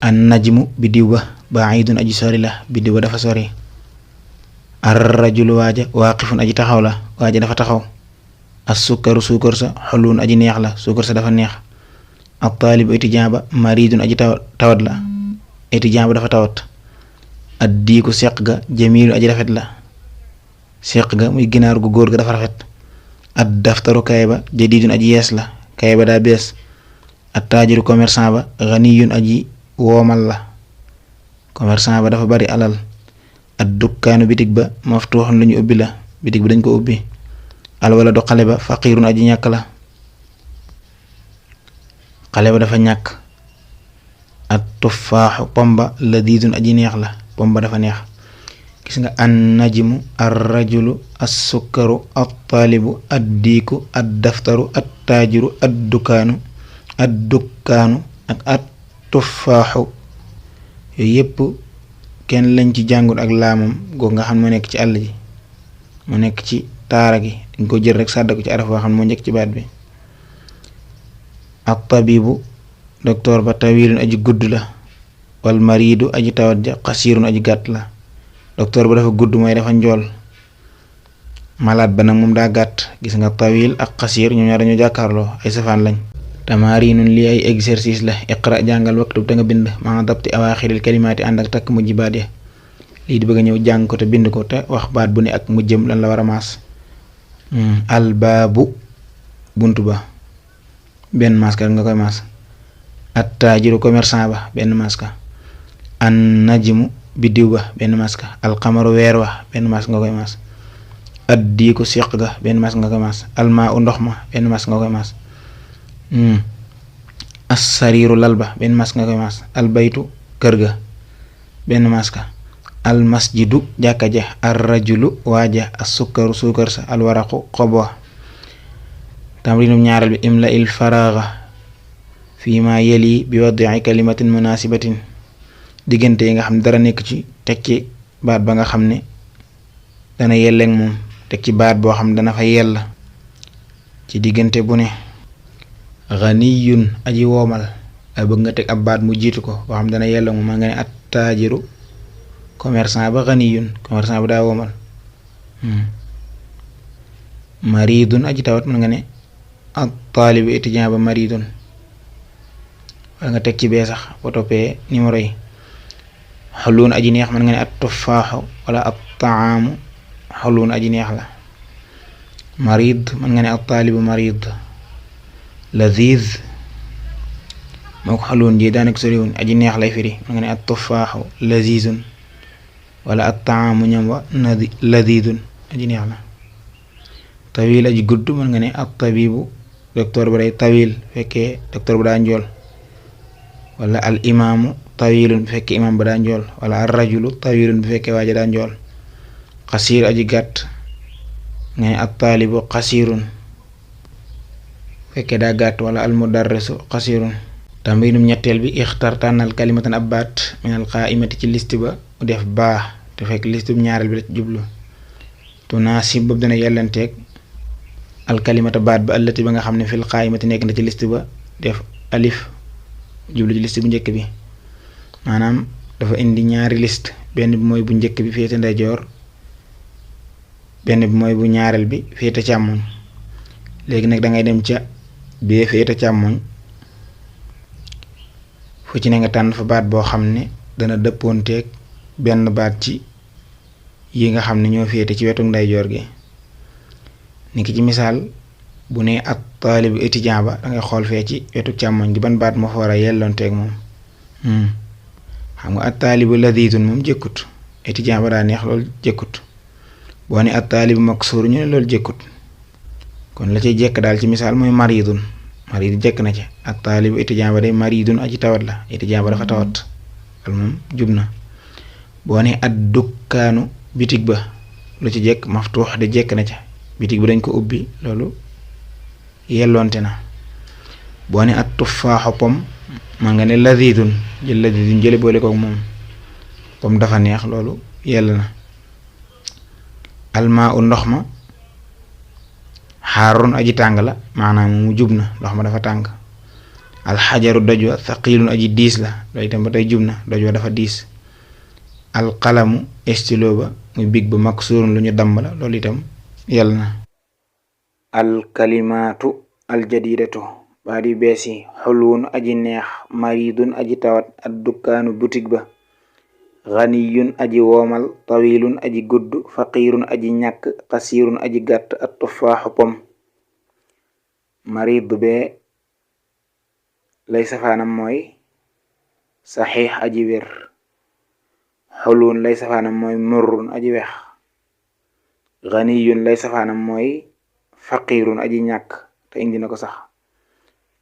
an najmu biddiw ba baidun aji sori la biddiw ba dafa sori. ar rajulu waaja waaqifun aji taxaw la waaja dafa taxaw. as sukkaru suukar sa xulun aji neex la suukar sa dafa neex. at taalibu étudiant ba maridun aji tawat la étudiant ba dafa tawat. ad diiku seq ga jamilu aji rafet la seq ga muy ginaar gu góor ga dafa rafet. ad daftaru kaye ba jadidun aji yees la kaye ba daa bees. at taajiru commerçant ba ganiyun aji woomal la commerçant ba dafa bari alal. ad dukkaanu bitig ba maftuuxun lu ñu ubbi la bitig bi dañ ko ubbi. al waladu xale ba faqirun aji ñàkk la xale ba dafa ñàkk. at tufaaxu pomba ladidun aji neex la pomba dafa neex. gis nga an najmu ar rajulu as sukkaru at taalibu ad diiku ad daftaru at taajiru ad dukkaanu ak at tufaaxu yooyu yépp kenn lañ ci jàngul ak laamam googu nga xam ne moo nekk ci àll ji moo nekk ci taara gi dañ ko jël rek sàdda ko ci araf boo xam ne moo njëkk ci baat bi. at tabibu docteur ba tawilun aji gudd la wal maridu aji tawat ja xasirun aji gàtt la docteur ba dafa gudd mooy dafa njool malade ba nag moom daa gàtt. gis nga tawil ak xasir ñoom ñaar dañoo jàkkaarloo ay safaan lañ. tamarinun lii ay exercice la iqra jàngal waktub te nga bind maa dabti awaaxiril kalimaati ànd ak takk mujj baat ya lii di bëgg a ñëw jàng ko te bind ko te wax baat bu ne ak mujjëm lan la war a maas. albaabu buntu ba benn maska nga koy maas. at taajiru commerçant ba benn maska. an najmu biddiw ba benn maska. alxamaru weer wa benn maska nga koy maas. ad diiku seq ga benn maska nga koy maas. almaa u ndox ma benn maska nga koy maas. as sariiru lal ba benn maska nga koy maas. albaytu kër ga benn maska. al masjidu jàkka ja. ar rajulu waaja. as sukkaru suukar sa. al waraqu xob wa. tamrinum ñaareel bi imla il faraaga fii ma yeli bi wad'i kalimatin munasibatin diggante yi nga xam ne dara nekk ci teg ci baat ba nga xam ne dana yelleeg moom teg ci baat boo xam ne dana fa yella ci diggante bu ne. ganiyun aji woomal ay bëgg nga teg ab baat mu jiitu ko boo xam dana yelleeg moom maa nga ne at taajiru commerçant ba ganiyun commerçant ba daa woomal. maridun aji tawat mën nga ne at taalibu étudiant ba maridun wala nga teg ci bee sax boo toppee numéro yi. xuluun aji neex mën nga ne at tufaaxu wala at taamu xuluun aji neex la. marid mën nga ne at taalibu marid. laziz moo ko xuluun ji daanaka soriwuñ aji neex lay firi mën nga ne at tufaaxu lazizun wala at taamu ñam wa lazizun aji neex la. tawil aji gudd mën nga ne at tabibu docteur ba day tawil fekkee docteur ba daa njool. wala al imaamu tawilun bu fekkee imaam ba daa njool. wala ar rajulu tawilun bu fekkee waaja daa njool. xasiir aji gàtt nga ne at taalibu xasiirun fekkee daa gàtt. wala al mudarrisu xasiirun. tamrinum ñetteel bi ixtar tànnal kalimatan ab baat min al qaimati ci liste ba mu def baax te fekk liste bu ñaareel bi la ci jublu. tunaasib boobu dana yellanteeg al kalimata baat ba allati ba nga xam ne fil qaimati nekk na ci liste ba def alif jublu ci liste bu njëkk bi. maanaam dafa indi ñaari liste benn bi mooy bu njëkk bi féete ndeyjoor benn bi mooy bu ñaareel bi féete càmmoñ. léegi nag dangay dem ca bee féete càmmoñ fu ci ne nga tànn fa baat boo xam ne dana dëppoonteeg benn baat ci yi nga xam ne ñoo féete ci wetu ndeyjoor gi. niki ci misaal bu ne at taalibu étudiant ba dangay xool fee ci wetu càmmoñ gi ban baat moo fa war a yelloonteeg moom. xam nga at taalibu ladidun moom jëkkut étudiant ba daa neex loolu jëkkut. boo ne at taalibu maksuur ñu ne loolu jëkkut kon la cay jekk daal ci misaal mooy maridun marid jekk na ci. at taalibu étudiant ba day maridun aji tawat la étudiant ba dafa tawat loolu moom jub na. boo ne at dukkaanu bitig ba lu ci jekk maftuux de jekk na ca bitig ba dañ ko ubbi loolu yelloonte na. boo ne at tufaaxu pom maa nga ne ladidun jël ladidun jële boole koog moom pom dafa neex loolu yell na. almaa u ndox ma xaarun aji tàng la maanaam mu jub na ndox ma dafa tàng. alxajaru doj wa thaqilun aji diis la, loolu itam ba tey jub na, doj wa dafa diis. alqalamu stylo ba muy big ba maksurun lu ñu damm la, loolu itam yàlla na. alkalimaatu aljadidatu baat yu bees yi xulwun aji neex, maridun aji tawat, addukkaanu butig ba, ganiyun aji woomal, tawilun aji gudd, faqirun aji ñàkk, qasirun aji gàtt, at tufaaxu pom. marid bee lay safaanam mooy saxiix aji wér, xulwun lay safaanam mooy murrun aji wex, ganiyun lay safaanam mooy faqirun aji ñàkk te indi na ko sax,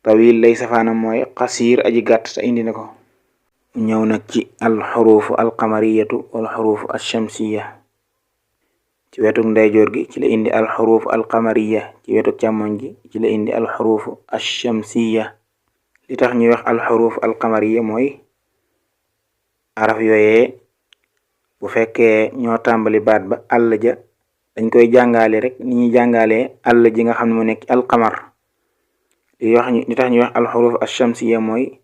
tawil lay safaanam mooy qasir aji gàtt te indi na ko. ñëw nag ci alxurufu alqamariyatu wal xurufu alchamsiya. ci wetuk ndeyjoor gi ci la indi alxurufu alqamariya, ci wetuk càmmoñ gi ci la indi alxurufu alchamsiya. li tax ñuy wax alxurufu alqamariya mooy araf yooyee bu fekkee ñoo tàmbali baat ba àll ja dañ koy jàngaale rek ni ñuy jàngalee àll ji nga xam ne mu nekk ci alqamar. li tax ñuy wax alxuruf alchamsiya mooy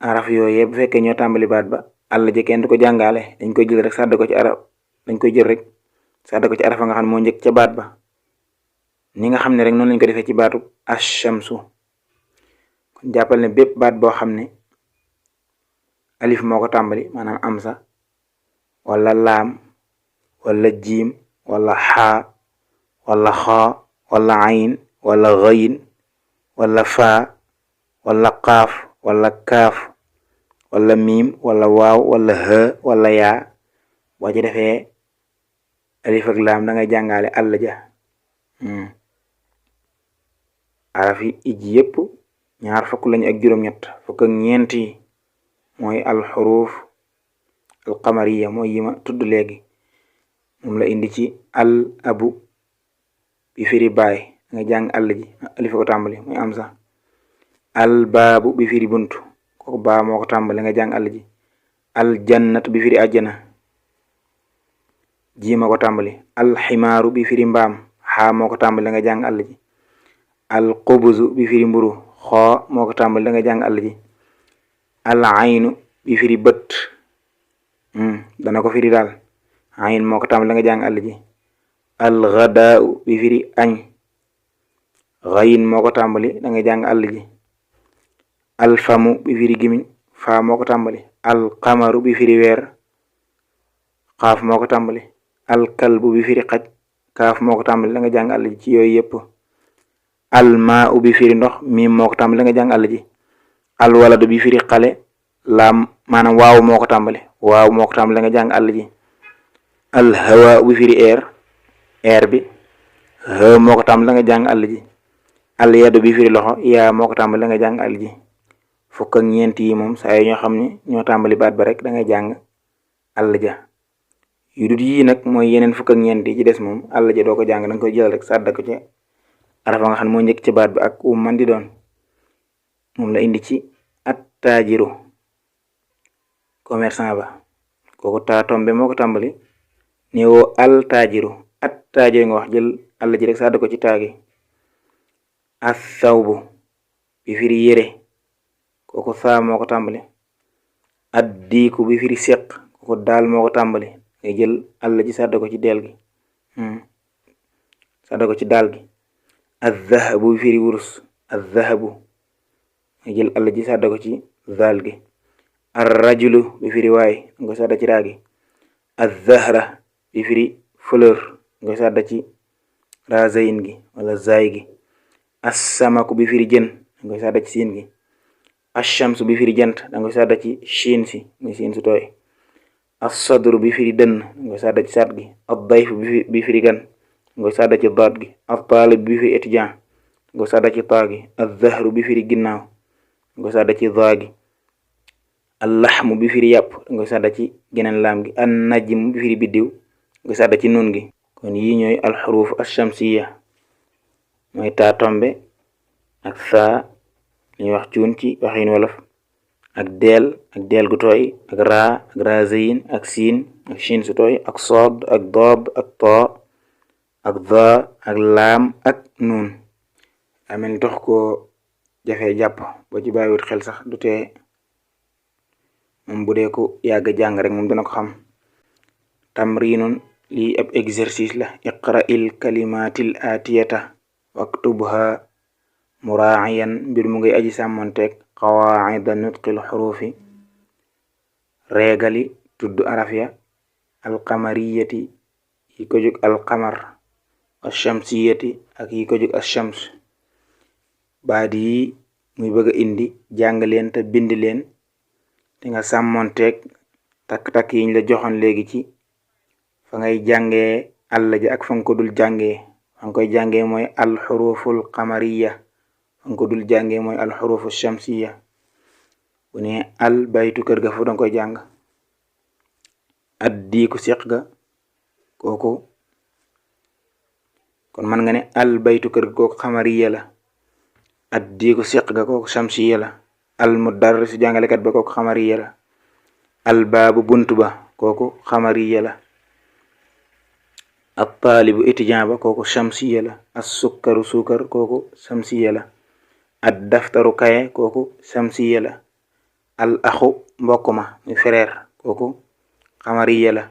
araf yooyee bu fekkee ñoo tàmbali baat ba àll ji kenn du ko jàngaale, dañ koy jël rek sàdd ko ci araf, dañ koy jël rek sàdd ko ci arafa nga xam ne moo njëkk ca baat ba, ni nga xam ne rek noonu lañ ko defee ci baatu alchamsu. kon jàppal ne bépp baat boo xam ne alif moo ko tàmbali, maanaam amsa wala laam wala jiim wala xaa wala xaa wala ayn wala ghayn wala faa wala qaaf wala kaaf wala miim wala waaw wala ha wala yaa, boo ci defee alif ak laam da ngay jàngale àll ja. araf yi iji yépp ñaar fukk lañu ak juróom-ñett, fukk ak ñeent yi mooy alxuruf alqamariya mooy yi ma tudd léegi. moom la indi ci al abu bi firi baay, da nga jàng àll ji alif ko tàmbali muy am sax. al baabu bi firi buntu, kooku baa moo ko tàmbali nga jàng àll ji. al jannatu bi firi àjjana, jiima ko tàmbali. al ximaaru bi firi mbaam, xaa moo ko tàmbali nga jàng àll ji. al qubuzu bi firi mburu, xoo moo ko tàmbali nga jàng àll ji. al aynu bi firi bët, dana ko firi daal, ayn moo ko tàmbali nga jàng àll ji. al ghadaau bi firi añ, ghayn moo ko tàmbali da nga jàng àll ji. al famu bi firi gimiñ, faa moo ko tàmbali. al qamaru bi firi weer, xaaf moo ko tàmbali. al kalbu bi firi xaj, kaaf moo ko tàmbali da nga jàng àll ji ci yooyu yépp. al maa u bi firi ndox, miim moo ko tàmbali da nga jàng àll ji. al waladu bi firi xale, laam maanaam waaw moo ko tàmbali, waaw moo ko tàmbali da nga jàng àll ji. al hawa bi firi air bi, ha moo ko tàmbali da nga jàng àll ji. al yadu bi firi loxo, yaa moo ko tàmbali da nga jàng àll ji. fukk ak ñeent yi moom saa yi ñoo xam ne ñoo tàmbali baat ba rek da ngay jàng àll ja. yu dut yii nag mooy yeneen fukk ak ñeent yi ci des moom àll ja doo ko jàng, da nga koy jël rek sàdda ko ci arafa nga xam ne moo njëkk ci baat bi ak man di doon. moom la indi ci attaajiru, commerçant ba, kooku taa tombe moo ko tàmbali. néewoo al taajiru, attaajiru nga wax, jël àll ji rek sàdda ko ci taagi. assawbu bi firi yére, kooku saa moo ko tàmbali. addiiku bi firi séq, kooku daal moo ko tàmbali, ngay jël àll ji sàdda ko ci deel gi, sàdda ko ci daal gi. azzahabu bi firi wurus, azzahabu, ngay jël àll ji sàdda ko ci zaal gi. arrajulu bi firi waay, nga sàdda ci raa gi. azzahra bi firi fleur, nga sàdda ci raa zayin gi wala zaay gi. assamaku bi firi jën, nga sàdda ci siin gi. ashamsu bi firi jant, da nga sàdda ci shiin si muy siin su tooy. assadru bi firi dënn, nga sàdda ci saat gi. addayfu bi firi gan, nga sàdda ci daat gi. attaalib bi firi étudiant, nga sàdda ci taa gi. azzahru bi firi ginnaaw, nga sàdda ci daa gi. allaxmu bi firi yàpp, nga sàdda ci geneen laam gi. an najmu bi firi biddiw, nga sàdda ci nun gi. kon yii ñooy alxuruf alchamsiya, mooy taa tombe ak saa li ñuy wax cuun ci waxin wolof, ak deel gu tooy, ak raa zayin, ak siin ak shin su tooy, ak sood ak dood ak too ak dha ak laam ak nuun. amel tax ko jafee jàpp boo ci bàyyiwut xel sax du tee moom bu dee ko yàgg jàng rek moom dana ko xam. tamrinun lii ab exercice la. iqra'il kalimatil atiyata waktubha muraa'iyan mbir mu ngay aji sàmmonteeg qawaa'ida nutqil xurufi reegali tudd araf ya alqamariyati yi ko jóg alqamar alshamsiyati ak yi ko jóg alshams. baat yi muy bëgg a indi jàng leen te bind leen te nga sàmmonteeg takk-takk yiñ la joxoon léegi ci fa ngay jàngee àll ja ak fa nga ko dul jàngee. fa nga koy jàngee mooy alxuruful qamariya, fa nga ko dul jàngee mooy alxurufu shamsiya. bu ne al baytu kër ga fu danga koy jàng. addiiku seq ga kooku kon man nga ne al baytu kër ga kooku xamariya la. addiiku seq ga kooku shamsiya la. al mudarris jàngalekat ba kooku xamariya la. al baabu buntu ba kooku xamariya la. al taalibu étudiant ba kooku shamsiya la. as sukkaru suukar kooku shamsiya la. ad daftaru kaye kooku shamsiya la. al axu mbokk ma muy frère kooku xamariya la.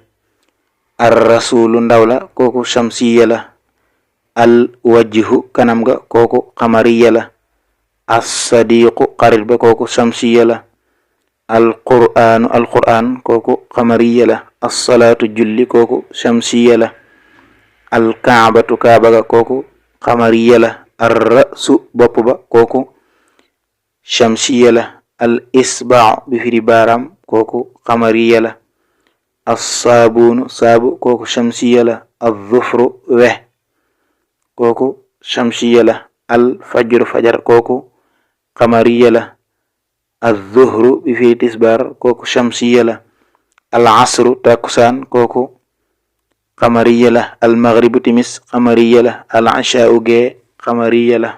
ar rasulu ndaw la kooku shamsiya la. al wajhu kanam ga kooku xamariya la. as sadiqu xarit ba kooku shamsiya la. al qur'an kooku xamariya la. as salaatu julli kooku shamsiya la. al kaabatu kaaba ga kooku xamariya la. ar rasu bopp ba kooku shamsiya la. al isbaa bi firi baaraam kooku xamariya la. as saabunu saabu kooku shamsiya la. al zufru we kooku shamsiya la. al fajru fajar kooku xamariya la. al zuhru bi firi tisbaar kooku shamsiya la. al asru takusaan kooku xamariya la. al maghribu timis xamariya la. al ashaa'u gee xamariya la.